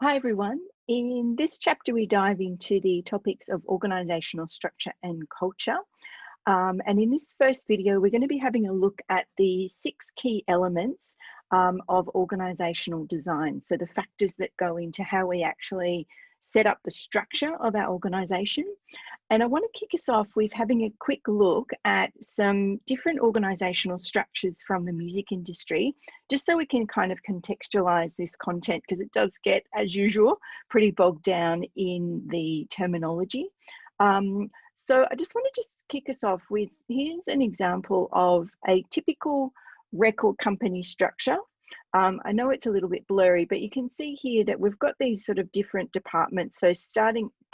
Hi everyone. In this chapter, we dive into the topics of organisational structure and culture. And in this first video, we're going to be having a look at the 6 key elements of organisational design. So the factors that go into how we actually set up the structure of our organisation. And I want to kick us off with having a quick look at some different organisational structures from the music industry, just so we can kind of contextualise this content, because it does get, as usual, pretty bogged down in the terminology. So I just want to just kick us off with, here's an example of a typical record company structure. I know it's a little bit blurry, but you can see here that we've got these sort of different departments. So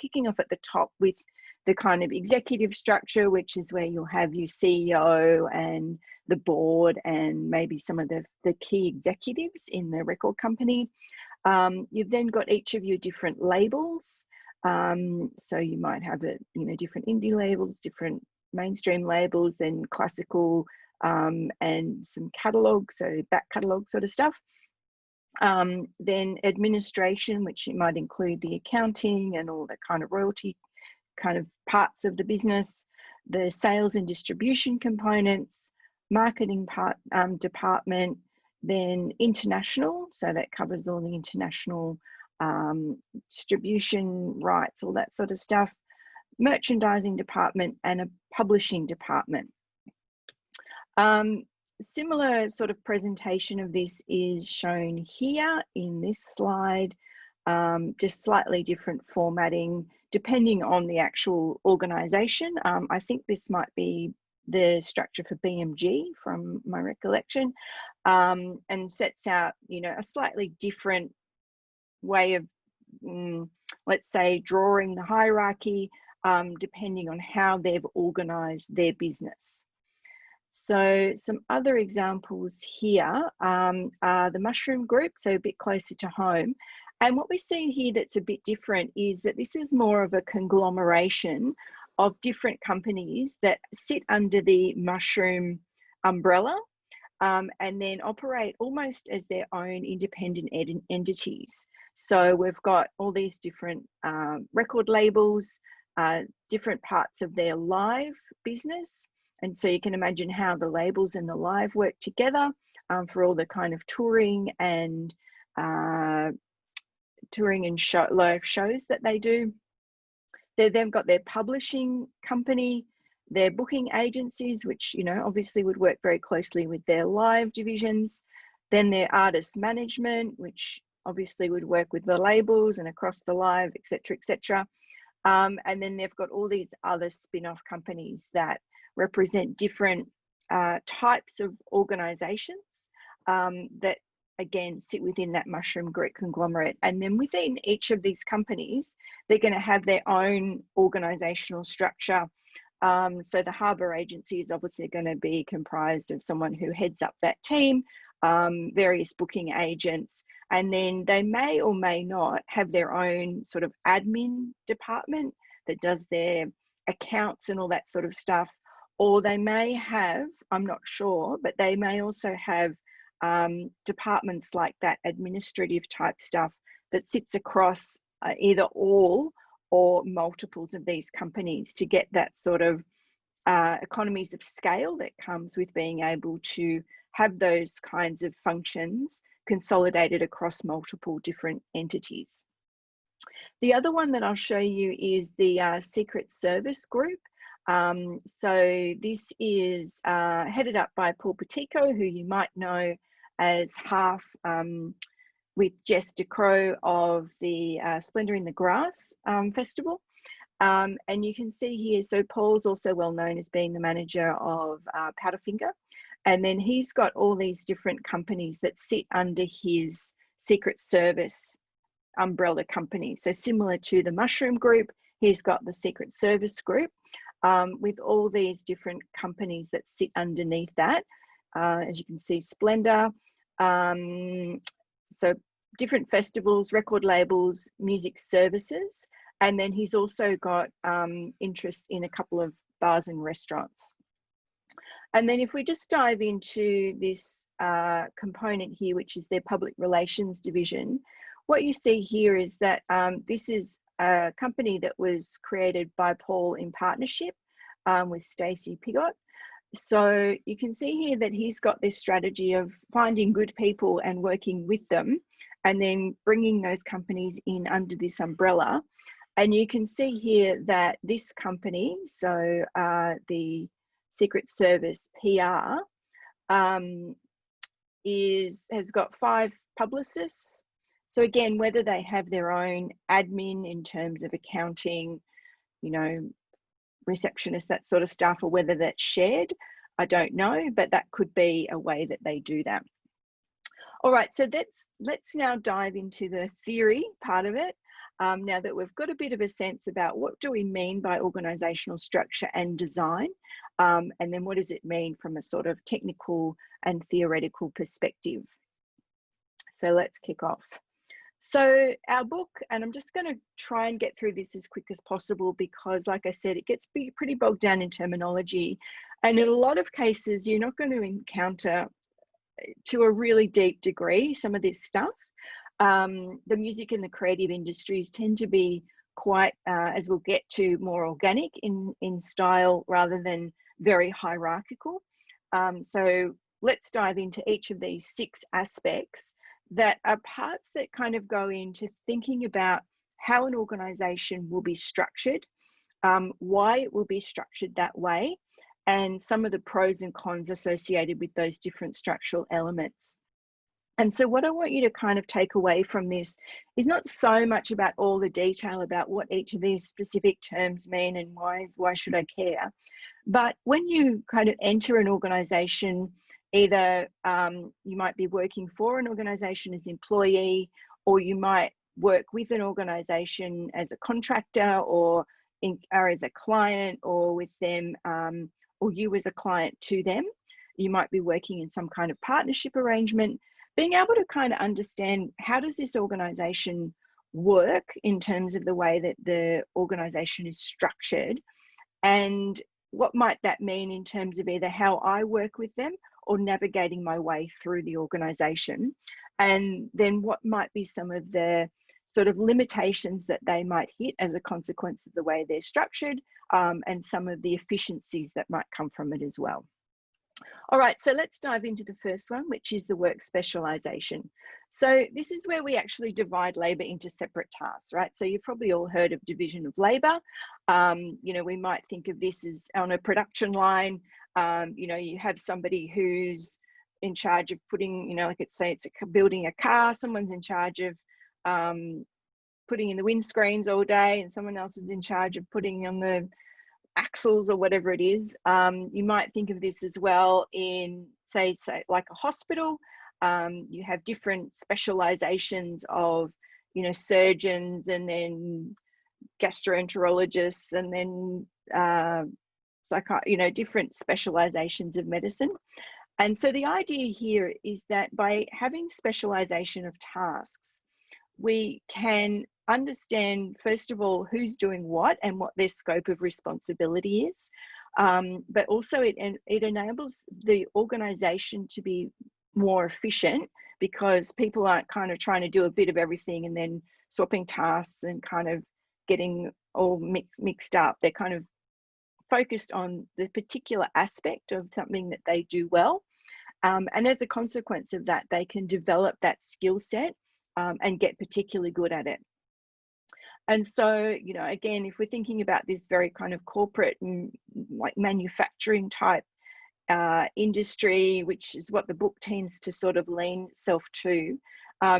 kicking off at the top with the kind of executive structure, which is where you'll have your CEO and the board and maybe some of the key executives in the record company. You've then got each of your different labels. So you might have different indie labels, different mainstream labels, then classical, and some catalog, so back catalog sort of stuff. Then administration, which might include the accounting and all the kind of royalty kind of parts of the business, the sales and distribution components, marketing department, then international, so that covers all the international distribution rights, all that sort of stuff, merchandising department, and a publishing department. Similar sort of presentation of this is shown here in this slide, just slightly different formatting depending on the actual organisation. I think this might be the structure for BMG from my recollection, and sets out, a slightly different way of, let's say, drawing the hierarchy, depending on how they've organised their business. So some other examples here are the mushroom group, so a bit closer to home. And what we see here that's a bit different is that this is more of a conglomeration of different companies that sit under the mushroom umbrella, and then operate almost as their own independent entities. So we've got all these different record labels, different parts of their live business. And so you can imagine how the labels and the live work together for all the kind of touring and live shows that they do. They've got their publishing company, their booking agencies, which, obviously would work very closely with their live divisions. Then their artist management, which obviously would work with the labels and across the live, etc., etc. And then they've got all these other spin-off companies that represent different types of organizations that, again, sit within that mushroom group conglomerate. And then within each of these companies, they're going to have their own organizational structure. So the harbour agency is obviously going to be comprised of someone who heads up that team, various booking agents, and then they may or may not have their own sort of admin department that does their accounts and all that sort of stuff. Or they may have, I'm not sure, but they may also have departments like that, administrative type stuff, that sits across either all or multiples of these companies to get that sort of economies of scale that comes with being able to have those kinds of functions consolidated across multiple different entities. The other one that I'll show you is the Secret Service Group. So this is headed up by Paul Petico, who you might know as half with Jess DeCrow of the Splendour in the Grass festival. And you can see here, so Paul's also well known as being the manager of Powderfinger. And then he's got all these different companies that sit under his Secret Service umbrella company. So similar to the Mushroom Group, he's got the Secret Service Group with all these different companies that sit underneath that. As you can see, Splendour, so different festivals, record labels, music services, and then he's also got interest in a couple of bars and restaurants. And then if we just dive into this component here, which is their public relations division, what you see here is that this is a company that was created by Paul in partnership with Stacey Piggott. So you can see here that he's got this strategy of finding good people and working with them, and then bringing those companies in under this umbrella. And you can see here that this company, so the Secret Service PR, has got 5 publicists. So again, whether they have their own admin in terms of accounting, you know, receptionist, that sort of stuff, or whether that's shared, I don't know, but that could be a way that they do that. All right, so let's now dive into the theory part of it. Now that we've got a bit of a sense about what do we mean by organisational structure and design, and then what does it mean from a sort of technical and theoretical perspective. So let's kick off. So our book, and I'm just going to try and get through this as quick as possible because, like I said, it gets pretty bogged down in terminology. And in a lot of cases, you're not going to encounter to a really deep degree some of this stuff. The music and the creative industries tend to be quite, as we'll get to, more organic in style rather than very hierarchical. So let's dive into each of these 6 aspects that are parts that kind of go into thinking about how an organisation will be structured, why it will be structured that way, and some of the pros and cons associated with those different structural elements. And so what I want you to kind of take away from this is not so much about all the detail about what each of these specific terms mean and why should I care, but when you kind of enter an organisation, either you might be working for an organisation as employee, or you might work with an organisation as a contractor or as a client, or with them, or you as a client to them. You might be working in some kind of partnership arrangement. Being able to kind of understand how does this organisation work in terms of the way that the organisation is structured, and what might that mean in terms of either how I work with them or navigating my way through the organisation, and then what might be some of the sort of limitations that they might hit as a consequence of the way they're structured, and some of the efficiencies that might come from it as well. All right, so let's dive into the first one, which is the work specialisation. So this is where we actually divide labour into separate tasks, right? So you've probably all heard of division of labour. You know, we might think of this as on a production line. You know, you have somebody who's in charge of putting, you know, like say it's building a car, someone's in charge of putting in the windscreens all day, and someone else is in charge of putting on the axles or whatever it is. You might think of this as well in say like a hospital. You have different specializations of, you know, surgeons, and then gastroenterologists, and then you know, different specializations of medicine. And so the idea here is that by having specialization of tasks, we can understand, first of all, who's doing what and what their scope of responsibility is. But also it enables the organization to be more efficient, because people aren't kind of trying to do a bit of everything and then swapping tasks and kind of getting all mixed up. They're kind of focused on the particular aspect of something that they do well. And as a consequence of that, they can develop that skill set and get particularly good at it. And so, you know, again, if we're thinking about this very kind of corporate and like manufacturing type industry, which is what the book tends to sort of lean itself to,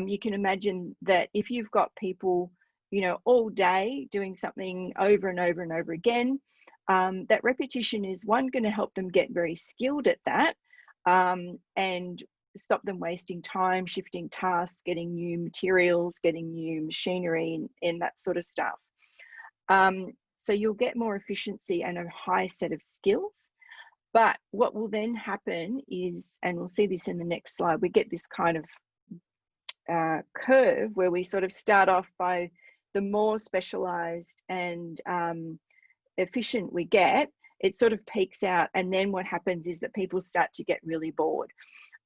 you can imagine that if you've got people, you know, all day doing something over and over and over again, that repetition is one, going to help them get very skilled at that, and stop them wasting time, shifting tasks, getting new materials, getting new machinery, and that sort of stuff. So you'll get more efficiency and a high set of skills. But what will then happen is, and we'll see this in the next slide, we get this kind of curve where we sort of start off by the more specialized and efficient we get, it sort of peaks out. And then what happens is that people start to get really bored.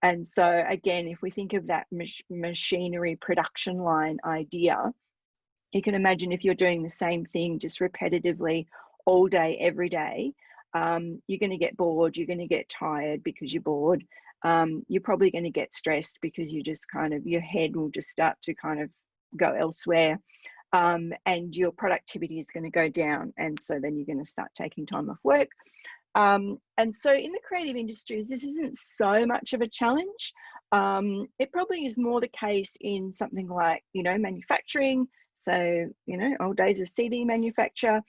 And so again, if we think of that machinery production line idea, you can imagine if you're doing the same thing just repetitively all day, every day, you're going to get bored, you're going to get tired because you're bored. You're probably going to get stressed because you just kind of, your head will just start to kind of go elsewhere. And your productivity is going to go down. And so then you're going to start taking time off work. And so in the creative industries, this isn't so much of a challenge. It probably is more the case in something like, you know, manufacturing. So, you know, old days of CD manufacture,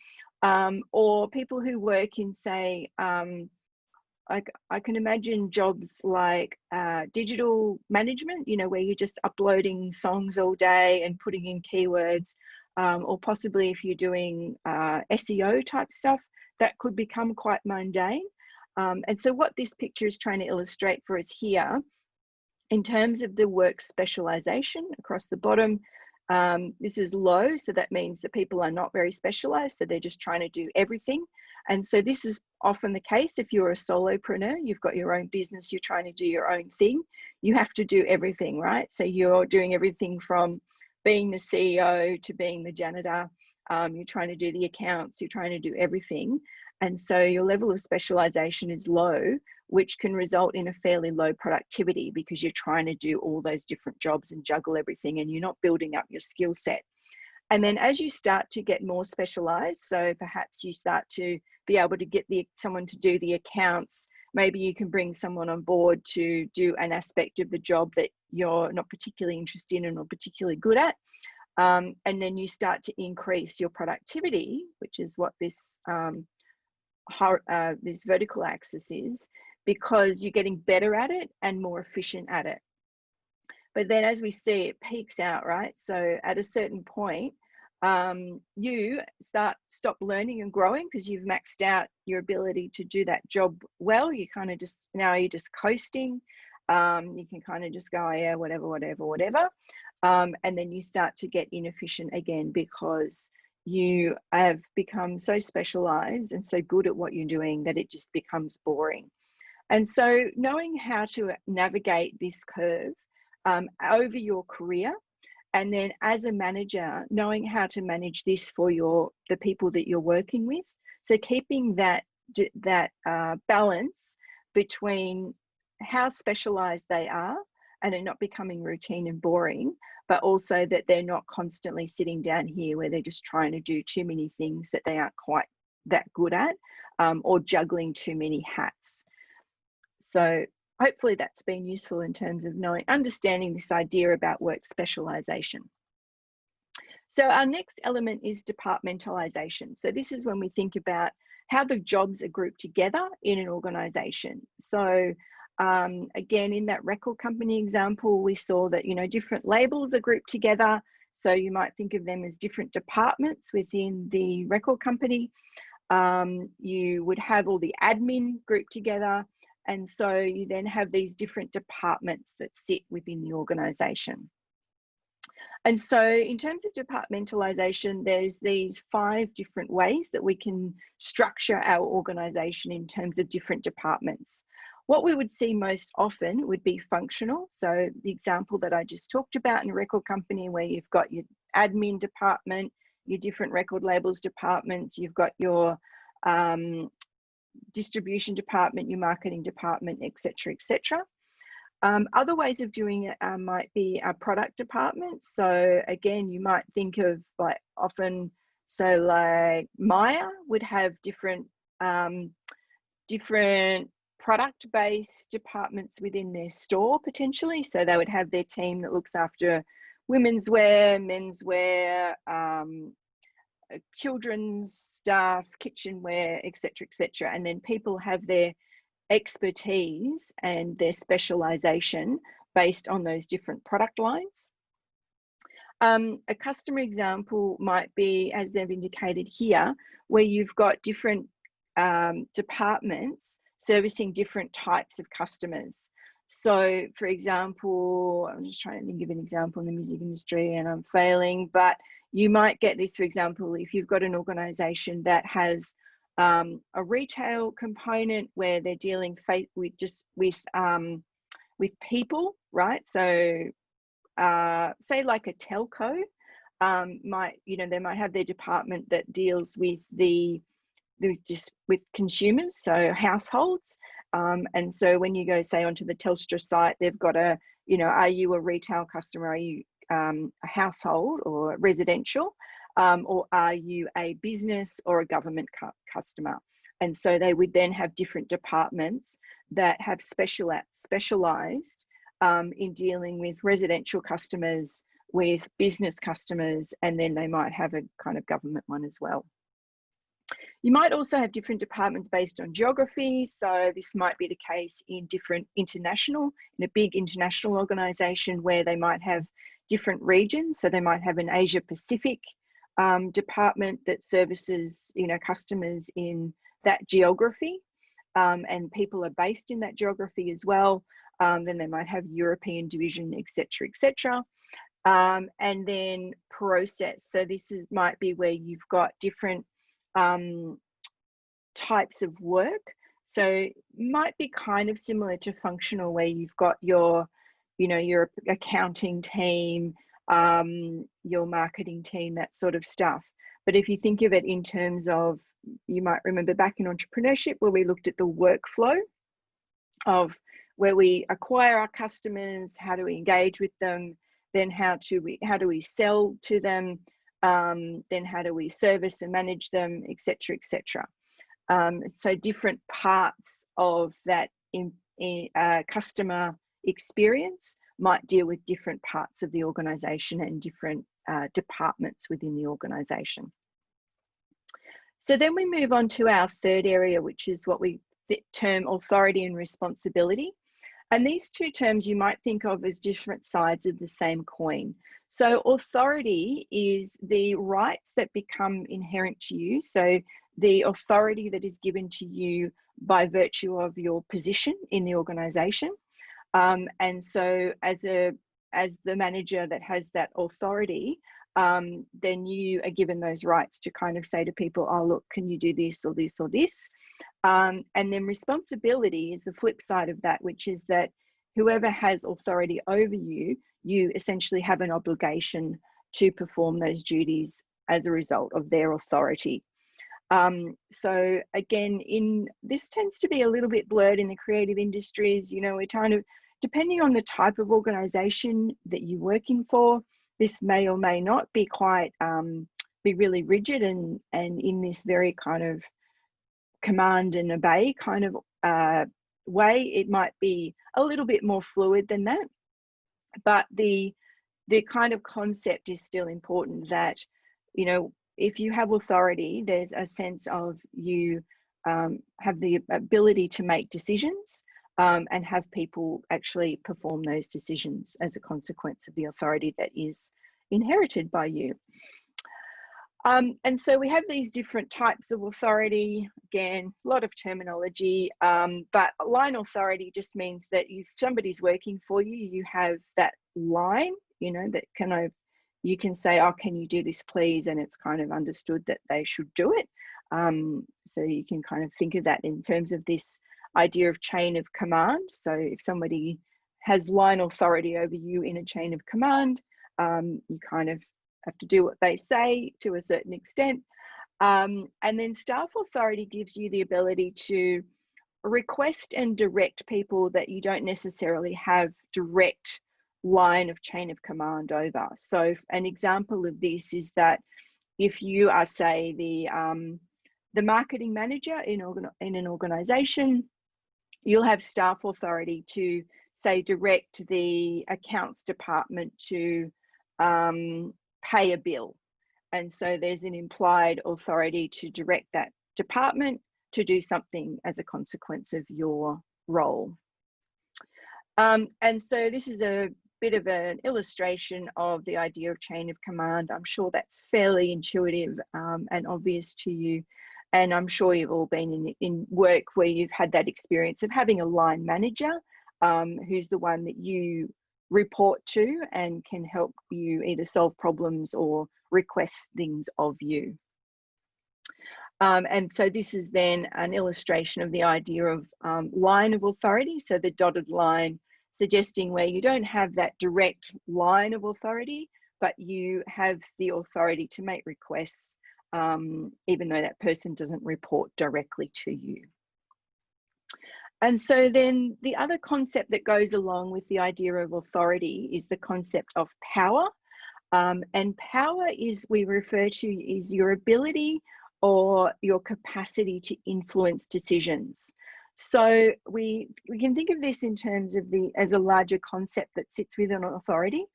or people who work in, say, I can imagine jobs like digital management, you know, where you're just uploading songs all day and putting in keywords, or possibly if you're doing SEO type stuff, that could become quite mundane. And so what this picture is trying to illustrate for us here, in terms of the work specialization across the bottom, this is low, so that means that people are not very specialized, so they're just trying to do everything. And so this is often the case if you're a solopreneur, you've got your own business, you're trying to do your own thing, you have to do everything, right? So you're doing everything from being the CEO to being the janitor, you're trying to do the accounts, you're trying to do everything. And so your level of specialization is low, which can result in a fairly low productivity because you're trying to do all those different jobs and juggle everything, and you're not building up your skill set. And then as you start to get more specialized, so perhaps you start to be able to get someone to do the accounts, maybe you can bring someone on board to do an aspect of the job that you're not particularly interested in or particularly good at. And then you start to increase your productivity, which is what this this vertical axis is, because you're getting better at it and more efficient at it. But then as we see, it peaks out, right? So at a certain point, you stop learning and growing because you've maxed out your ability to do that job well. You kind of just, now you're just coasting. You can kind of just go, oh, yeah, whatever. And then you start to get inefficient again because you have become so specialized and so good at what you're doing that it just becomes boring. And so knowing how to navigate this curve over your career, and then as a manager, knowing how to manage this for the people that you're working with. So keeping that balance between how specialized they are and it not becoming routine and boring, but also that they're not constantly sitting down here where they're just trying to do too many things that they aren't quite that good at, or juggling too many hats. So hopefully that's been useful in terms of understanding this idea about work specialization. So our next element is departmentalization. So this is when we think about how the jobs are grouped together in an organization. So again, in that record company example, we saw that, you know, different labels are grouped together. So you might think of them as different departments within the record company. You would have all the admin grouped together. And so you then have these different departments that sit within the organization. And so in terms of departmentalization, there's these 5 different ways that we can structure our organization in terms of different departments. What we would see most often would be functional. So the example that I just talked about in a record company, where you've got your admin department, your different record labels departments, you've got your distribution department, your marketing department, etc., etc. Other ways of doing it might be a product department. So again, you might think of like often, so like Maya would have different product-based departments within their store potentially. So they would have their team that looks after women's wear, menswear, children's stuff, kitchenware, etc., etc. And then people have their expertise and their specialization based on those different product lines. A customer example might be, as they've indicated here, where you've got different departments servicing different types of customers. So for example, I'm just trying to think of an example in the music industry and I'm failing, but you might get this, for example, if you've got an organization that has a retail component where they're dealing with with people, right? So say like a telco might, you know, they might have their department that deals with with consumers, so households. And so when you go, say, onto the Telstra site, they've got a, you know, are you a retail customer? Are you a household or residential? Or are you a business or a government customer? And so they would then have different departments that have specialized in dealing with residential customers, with business customers, and then they might have a kind of government one as well. You might also have different departments based on geography. So this might be the case in in a big international organization where they might have different regions. So they might have an Asia Pacific department that services, you know, customers in that geography, and people are based in that geography as well. Then they might have European division, etc., etc. And then process. So this might be where you've got different types of work. So might be kind of similar to functional, where you've got your, you know, your accounting team, your marketing team, that sort of stuff. But if you think of it in terms of, you might remember back in entrepreneurship where we looked at the workflow of where we acquire our customers, how do we engage with them, then how do we sell to them, then how do we service and manage them, etc., etc. So different parts of that customer experience might deal with different parts of the organization and different departments within the organization. So then we move on to our third area, which is what we term authority and responsibility. And these two terms you might think of as different sides of the same coin. So authority is the rights that become inherent to you. So the authority that is given to you by virtue of your position in the organization. And so as the manager that has that authority, then you are given those rights to kind of say to people, oh, look, can you do this or this or this? And then responsibility is the flip side of that, which is that whoever has authority over you, you essentially have an obligation to perform those duties as a result of their authority. So again, this tends to be a little bit blurred in the creative industries. You know, we're kind of, depending on the type of organization that you're working for, this may or may not be quite, be really rigid and in this very kind of command and obey kind of way. It might be a little bit more fluid than that, but the kind of concept is still important that, you know, if you have authority, there's a sense of you have the ability to make decisions and have people actually perform those decisions as a consequence of the authority that is inherited by you. And so we have these different types of authority. Again, a lot of terminology, but line authority just means that if somebody's working for you, you have that line, you know, that kind of, you can say, oh, can you do this please? And it's kind of understood that they should do it. So you can kind of think of that in terms of this idea of chain of command. So if somebody has line authority over you in a chain of command, you kind of have to do what they say to a certain extent. And then staff authority gives you the ability to request and direct people that you don't necessarily have direct line of chain of command over. So an example of this is that if you are, say, the marketing manager in an organization, you'll have staff authority to, say, direct the accounts department to pay a bill. And so there's an implied authority to direct that department to do something as a consequence of your role. And so this is a bit of an illustration of the idea of chain of command. I'm sure that's fairly intuitive and obvious to you. And I'm sure you've all been in work where you've had that experience of having a line manager who's the one that you report to and can help you either solve problems or request things of you. And so this is then an illustration of the idea of line of authority. So the dotted line suggesting where you don't have that direct line of authority, but you have the authority to make requests, even though that person doesn't report directly to you. And so then the other concept that goes along with the idea of authority is the concept of power. And power is, we refer to, is your ability or your capacity to influence decisions. So we can think of this in terms of as a larger concept that sits within authority,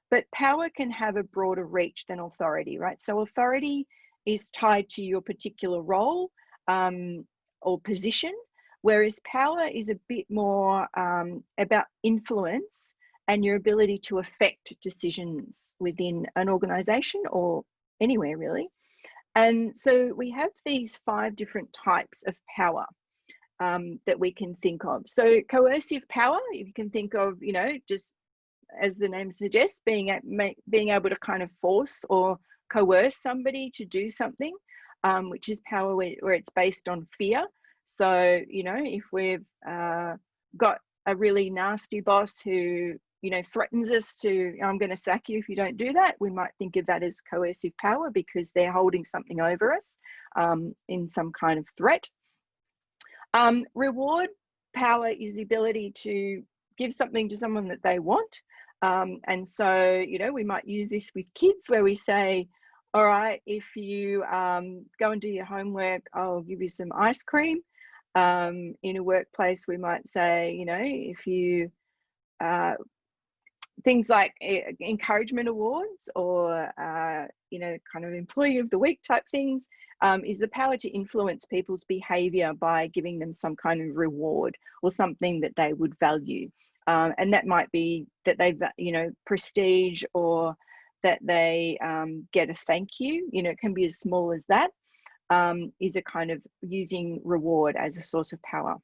but power can have a broader reach than authority, right? So authority is tied to your particular role or position, whereas power is a bit more about influence and your ability to affect decisions within an organisation or anywhere really. And so we have these 5 different types of power that we can think of. So coercive power, if you can think of, you know, just as the name suggests, being able to kind of force or coerce somebody to do something, which is power where it's based on fear. So, you know, if we've got a really nasty boss who, you know, threatens us to, I'm going to sack you if you don't do that, we might think of that as coercive power because they're holding something over us in some kind of threat. Reward power is the ability to give something to someone that they want. And so, you know, we might use this with kids where we say, all right, if you go and do your homework, I'll give you some ice cream. In a workplace, we might say, you know, if you, things like encouragement awards or, you know, kind of employee of the week type things, is the power to influence people's behavior by giving them some kind of reward or something that they would value. And that might be that they, you know, prestige, or that they get a thank you, you know, it can be as small as that, is a kind of using reward as a source of power.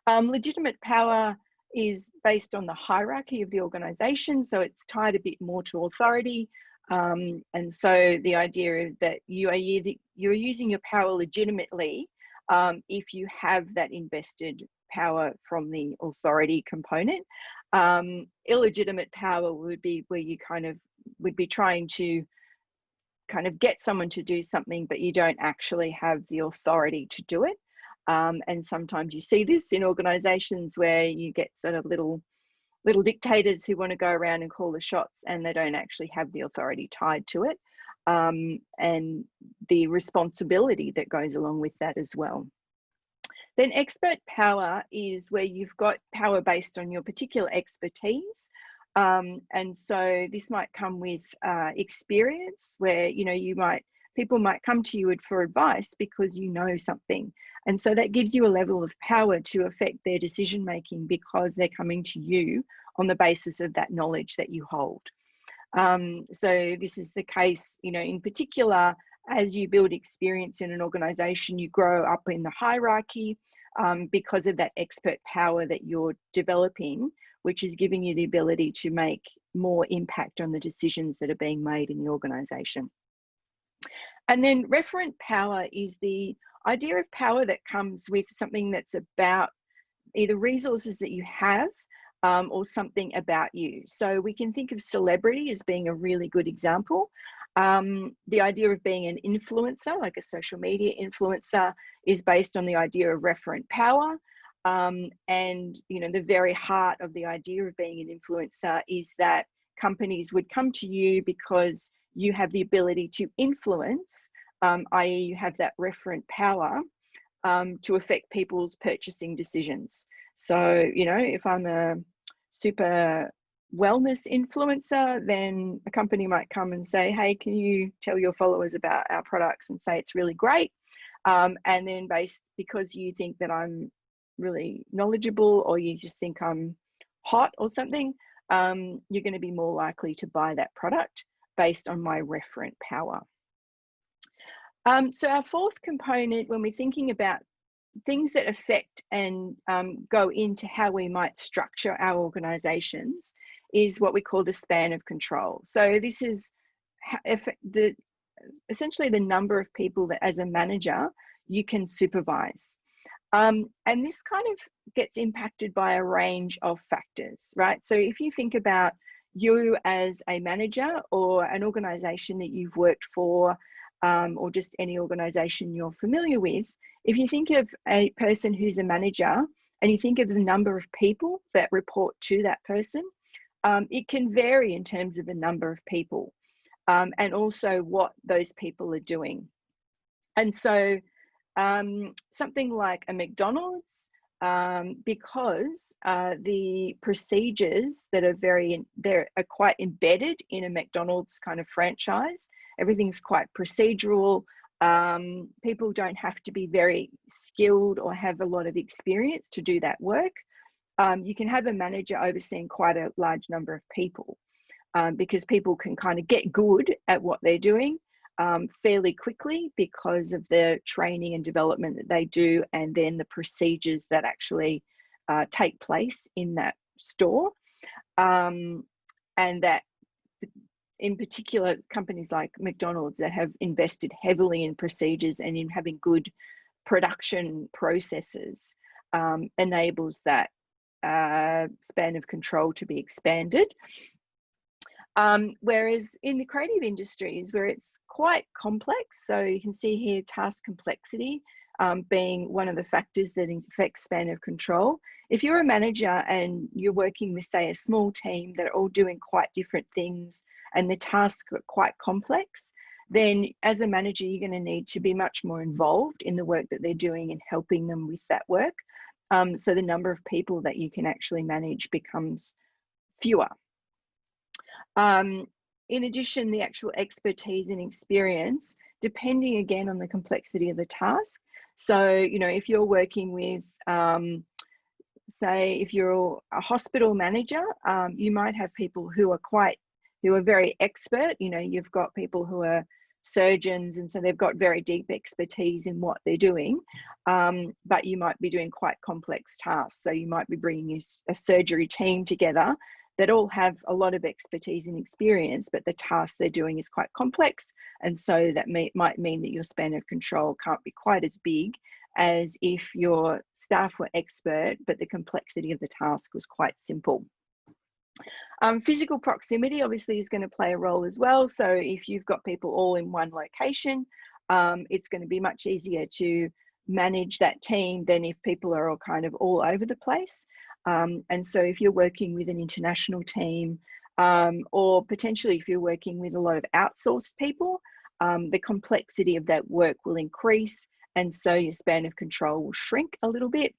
Legitimate power is based on the hierarchy of the organisation, so it's tied a bit more to authority. And so the idea that you're using your power legitimately if you have that invested power from the authority component. Illegitimate power would be where you kind of would be trying to kind of get someone to do something, but you don't actually have the authority to do it. And sometimes you see this in organizations where you get sort of little dictators who want to go around and call the shots, and they don't actually have the authority tied to it, and the responsibility that goes along with that as well. Then expert power is where you've got power based on your particular expertise. And so this might come with experience, where, you know, people might come to you for advice because you know something. And so that gives you a level of power to affect their decision making because they're coming to you on the basis of that knowledge that you hold. So this is the case, you know, in particular, as you build experience in an organization, you grow up in the hierarchy because of that expert power that you're developing, which is giving you the ability to make more impact on the decisions that are being made in the organization. And then referent power is the idea of power that comes with something that's about either resources that you have or something about you. So we can think of celebrity as being a really good example. The idea of being an influencer, like a social media influencer, is based on the idea of referent power. And, you know, the very heart of the idea of being an influencer is that companies would come to you because you have the ability to influence, i.e. you have that referent power to affect people's purchasing decisions. So, you know, if I'm a super wellness influencer, then a company might come and say, hey, can you tell your followers about our products and say it's really great? And then because you think that I'm really knowledgeable, or you just think I'm hot or something, you're going to be more likely to buy that product based on my referent power. So our fourth component, when we're thinking about things that affect and go into how we might structure our organizations, is what we call the span of control. So this is essentially the number of people that as a manager you can supervise. And this kind of gets impacted by a range of factors, right? So if you think about you as a manager or an organization that you've worked for, or just any organization you're familiar with, if you think of a person who's a manager and you think of the number of people that report to that person, it can vary in terms of the number of people, and also what those people are doing. And so something like a McDonald's, because the procedures that are they're quite embedded in a McDonald's kind of franchise. Everything's quite procedural. People don't have to be very skilled or have a lot of experience to do that work. You can have a manager overseeing quite a large number of people, because people can kind of get good at what they're doing fairly quickly because of the training and development that they do, and then the procedures that actually take place in that store. And that, in particular, companies like McDonald's that have invested heavily in procedures and in having good production processes, enables that span of control to be expanded. Whereas in the creative industries, where it's quite complex, so you can see here task complexity being one of the factors that affects span of control. If you're a manager and you're working with, say, a small team that are all doing quite different things and the tasks are quite complex, then as a manager, you're going to need to be much more involved in the work that they're doing and helping them with that work. So the number of people that you can actually manage becomes fewer. In addition, the actual expertise and experience, depending again on the complexity of the task. So, you know, if you're working with, say, if you're a hospital manager, you might have people who are very expert. You know, you've got people who are surgeons, and so they've got very deep expertise in what they're doing, but you might be doing quite complex tasks. So you might be bringing a surgery team together that all have a lot of expertise and experience, but the task they're doing is quite complex. And so that might mean that your span of control can't be quite as big as if your staff were expert, but the complexity of the task was quite simple. Physical proximity obviously is going to play a role as well. So if you've got people all in one location, it's going to be much easier to manage that team than if people are all kind of all over the place. And so if you're working with an international team, or potentially if you're working with a lot of outsourced people, the complexity of that work will increase, and so your span of control will shrink a little bit.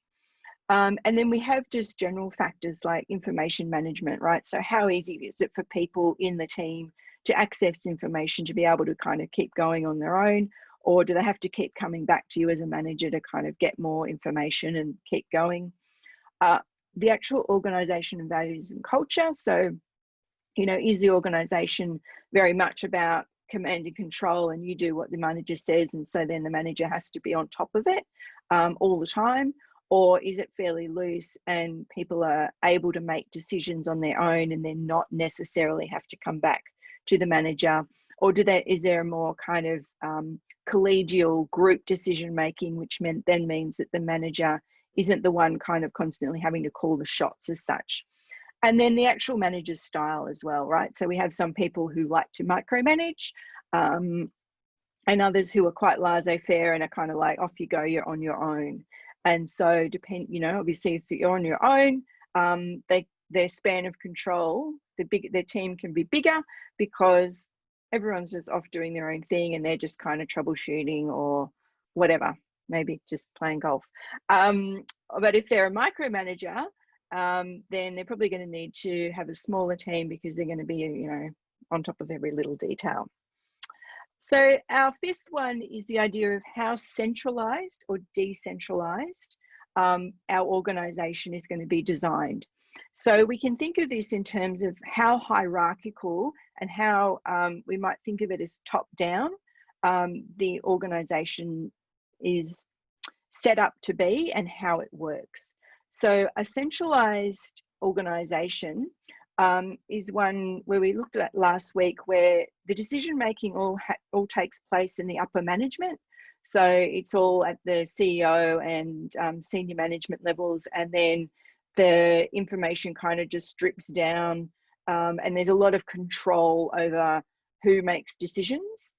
And then we have just general factors like information management, right? So how easy is it for people in the team to access information, to be able to kind of keep going on their own, or do they have to keep coming back to you as a manager to kind of get more information and keep going? The actual organisation and values and culture. So, you know, is the organisation very much about command and control, and you do what the manager says, and so then the manager has to be on top of it all the time? Or is it fairly loose and people are able to make decisions on their own and then not necessarily have to come back to the manager? Or is there a more kind of collegial group decision making, which then means that the manager isn't the one kind of constantly having to call the shots as such? And then the actual manager's style as well, right? So we have some people who like to micromanage, and others who are quite laissez-faire and are kind of like, off you go, you're on your own. And so you know, obviously if you're on your own, their span of control, their team can be bigger because everyone's just off doing their own thing and they're just kind of troubleshooting or whatever, maybe just playing golf. But if they're a micromanager, then they're probably going to need to have a smaller team because they're going to be, you know, on top of every little detail. So our fifth one is the idea of how centralized or decentralized our organization is going to be designed. So we can think of this in terms of how hierarchical and how we might think of it as top down the organization is set up to be and how it works. So a centralized organization is one where we looked at last week, where the decision making all takes place in the upper management. So it's all at the CEO and senior management levels, and then the information kind of just strips down, and there's a lot of control over who makes decisions.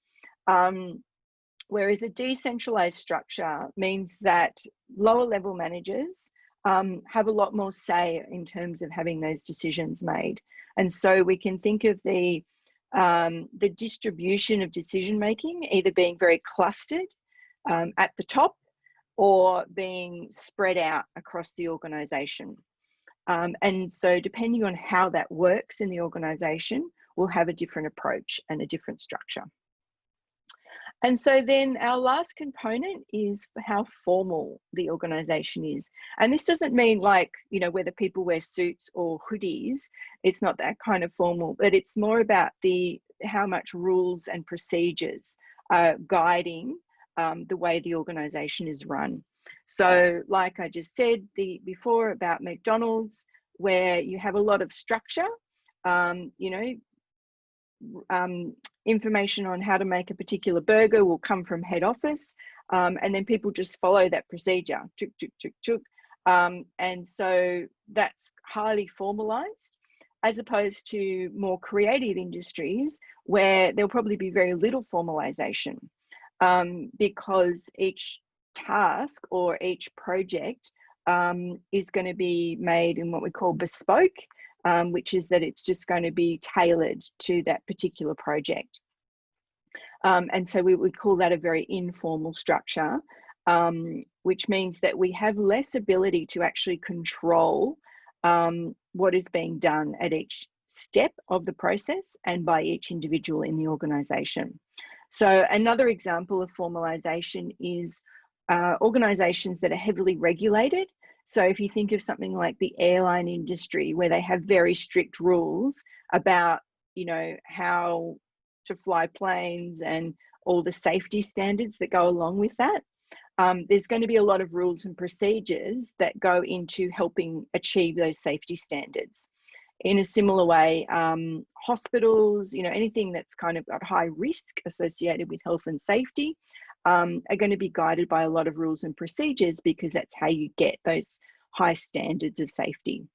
Whereas a decentralized structure means that lower level managers have a lot more say in terms of having those decisions made. And so we can think of the distribution of decision making either being very clustered at the top or being spread out across the organization. And so depending on how that works in the organization, we'll have a different approach and a different structure. And so then our last component is how formal the organization is. And this doesn't mean like, you know, whether people wear suits or hoodies, it's not that kind of formal, but it's more about how much rules and procedures are guiding the way the organization is run. So like I just said before about McDonald's, where you have a lot of structure, you know, information on how to make a particular burger will come from head office, and then people just follow that procedure. Chuk, chuk, chuk, chuk. And so that's highly formalized, as opposed to more creative industries where there'll probably be very little formalization, because each task or each project is going to be made in what we call bespoke, which is that it's just going to be tailored to that particular project. And so we would call that a very informal structure, which means that we have less ability to actually control what is being done at each step of the process and by each individual in the organisation. So another example of formalisation is organisations that are heavily regulated. So if you think of something like the airline industry, where they have very strict rules about, you know, how to fly planes and all the safety standards that go along with that, there's going to be a lot of rules and procedures that go into helping achieve those safety standards. In a similar way, hospitals, you know, anything that's kind of got high risk associated with health and safety, are going to be guided by a lot of rules and procedures, because that's how you get those high standards of safety.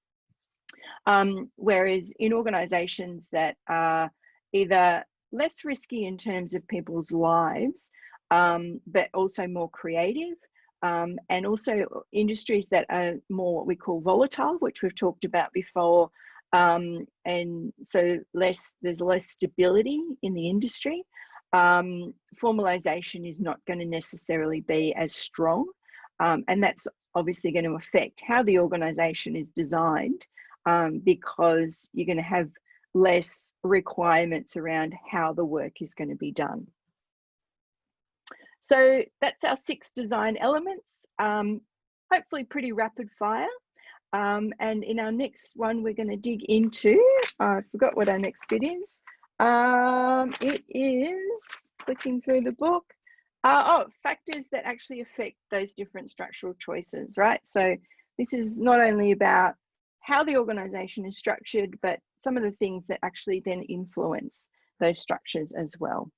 Whereas in organisations that are either less risky in terms of people's lives, but also more creative, and also industries that are more what we call volatile, which we've talked about before, and so there's less stability in the industry. Formalization is not going to necessarily be as strong, and that's obviously going to affect how the organization is designed, because you're going to have less requirements around how the work is going to be done. So that's our 6 design elements, hopefully pretty rapid fire. And in our next one, we're going to dig into, I forgot what our next bit is. It is, flicking through the book, factors that actually affect those different structural choices, right? So this is not only about how the organisation is structured, but some of the things that actually then influence those structures as well.